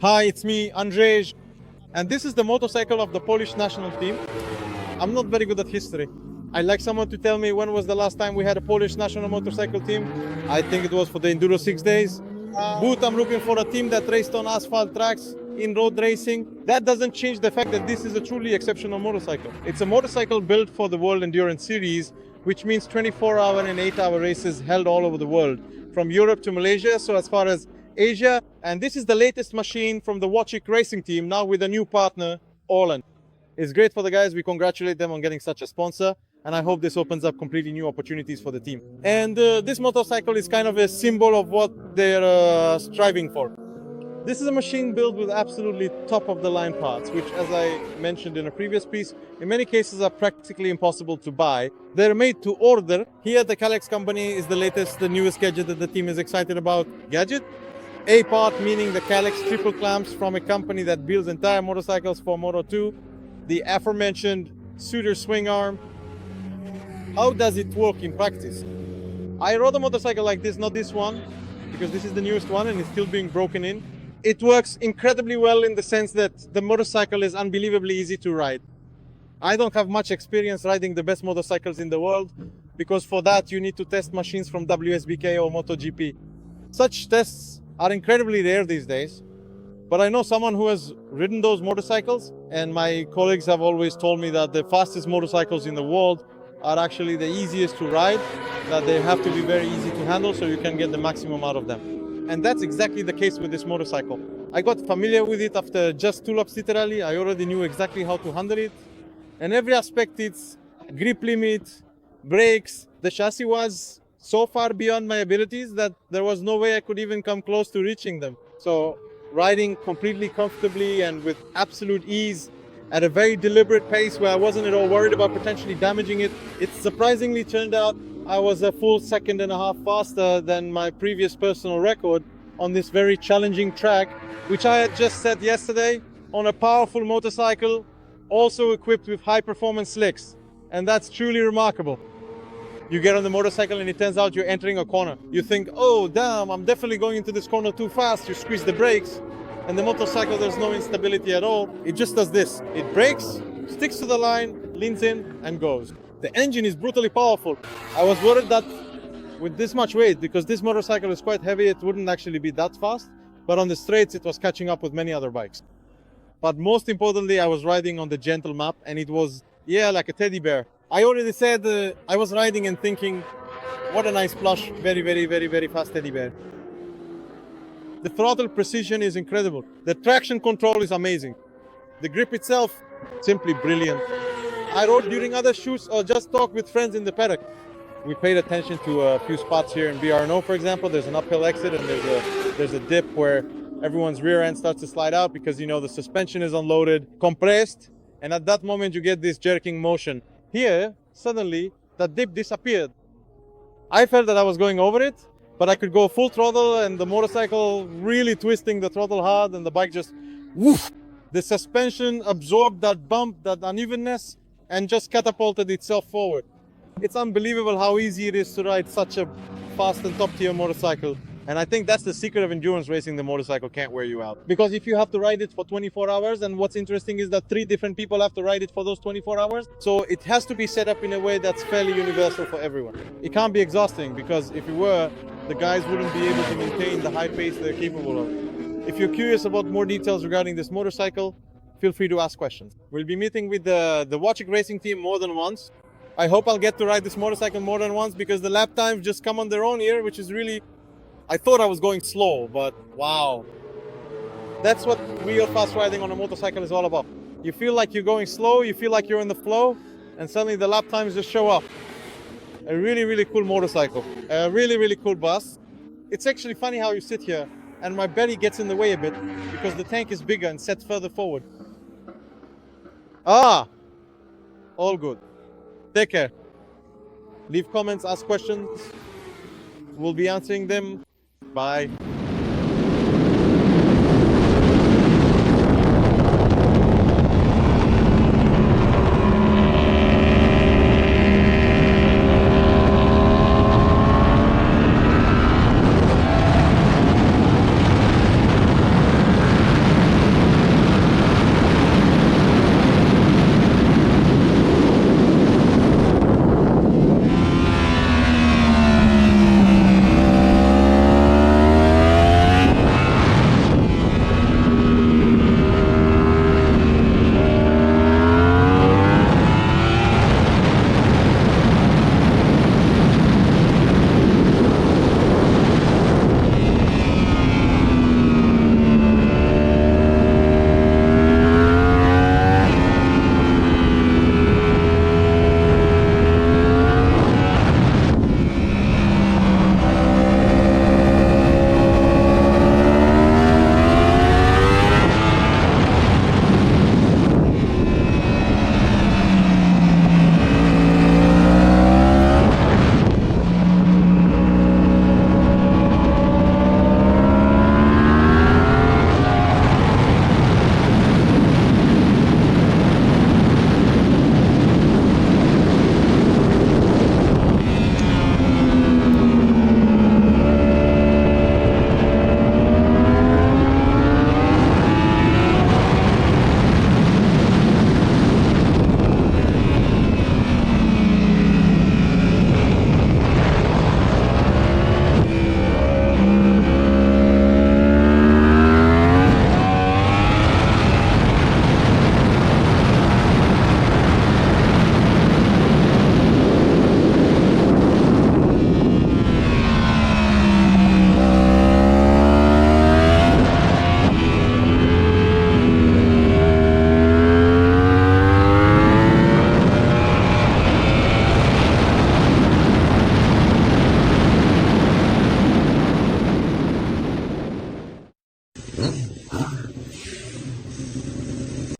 Hi, it's me, Andrzej, and this is the motorcycle of the Polish national team. I'm not very good at history. I'd like someone to tell me when was the last time we had a Polish national motorcycle team. I think it was for the Enduro 6 days. But I'm looking for a team that raced on asphalt tracks in road racing. That doesn't change the fact that this is a truly exceptional motorcycle. It's a motorcycle built for the World Endurance Series, which means 24-hour and 8-hour races held all over the world, from Europe to Malaysia, so as far as Asia. And this is the latest machine from the Wacic racing team, now with a new partner, Orlen. It's great for the guys. We congratulate them on getting such a sponsor, and I hope this opens up completely new opportunities for the team. And this motorcycle is kind of a symbol of what they're striving for. This is a machine built with absolutely top-of-the-line parts, which, as I mentioned in a previous piece, in many cases are practically impossible to buy. They're made to order. Here, the Kalex company is the latest, the newest gadget that the team is excited about. Gadget? A part meaning the Kalex triple clamps from a company that builds entire motorcycles for Moto2. The aforementioned Suter swing arm. How does it work in practice? I rode a motorcycle like this, not this one, because this is the newest one and it's still being broken in. It works incredibly well in the sense that the motorcycle is unbelievably easy to ride. I don't have much experience riding the best motorcycles in the world, because for that you need to test machines from WSBK or MotoGP. Such tests are incredibly rare these days, but I know someone who has ridden those motorcycles, and my colleagues have always told me that the fastest motorcycles in the world are actually the easiest to ride, that they have to be very easy to handle so you can get the maximum out of them. And that's exactly the case with this motorcycle. I got familiar with it after just 2 laps literally. I already knew exactly how to handle it. And every aspect, its grip limit, brakes, the chassis was so far beyond my abilities that there was no way I could even come close to reaching them. So riding completely comfortably and with absolute ease at a very deliberate pace where I wasn't at all worried about potentially damaging it, it surprisingly turned out I was a full 1.5 seconds faster than my previous personal record on this very challenging track, which I had just set yesterday on a powerful motorcycle, also equipped with high-performance slicks. And that's truly remarkable. You get on the motorcycle and it turns out you're entering a corner. You think, oh damn, I'm definitely going into this corner too fast. You squeeze the brakes, and the motorcycle, there's no instability at all. It just does this. It brakes, sticks to the line, leans in, and goes. The engine is brutally powerful. I was worried that with this much weight, because this motorcycle is quite heavy, it wouldn't actually be that fast. But on the straights, it was catching up with many other bikes. But most importantly, I was riding on the gentle map, and it was, yeah, like a teddy bear. I already said I was riding and thinking, what a nice plush, very, very, very, very fast teddy bear. The throttle precision is incredible. The traction control is amazing. The grip itself, simply brilliant. I rode during other shoots or just talked with friends in the paddock. We paid attention to a few spots here in BRNO, for example. There's an uphill exit and there's a dip where everyone's rear end starts to slide out because, you know, the suspension is unloaded, compressed, and at that moment you get this jerking motion. Here, suddenly, that dip disappeared. I felt that I was going over it, but I could go full throttle and the motorcycle really twisting the throttle hard and the bike just woof. The suspension absorbed that bump, that unevenness, and just catapulted itself forward. It's unbelievable how easy it is to ride such a fast and top-tier motorcycle. And I think that's the secret of endurance racing. The motorcycle can't wear you out. Because if you have to ride it for 24 hours, and what's interesting is that 3 different people have to ride it for those 24 hours. So it has to be set up in a way that's fairly universal for everyone. It can't be exhausting, because if it were, the guys wouldn't be able to maintain the high pace they're capable of. If you're curious about more details regarding this motorcycle, feel free to ask questions. We'll be meeting with the Wacic racing team more than once. I hope I'll get to ride this motorcycle more than once, because the lap times just come on their own here, which is really... I thought I was going slow, but wow. That's what real fast riding on a motorcycle is all about. You feel like you're going slow, you feel like you're in the flow, and suddenly the lap times just show up. A really, really cool motorcycle. A really, really cool bus. It's actually funny how you sit here, and my belly gets in the way a bit, because the tank is bigger and set further forward. Ah! All good. Take care. Leave comments, ask questions. We'll be answering them. Bye.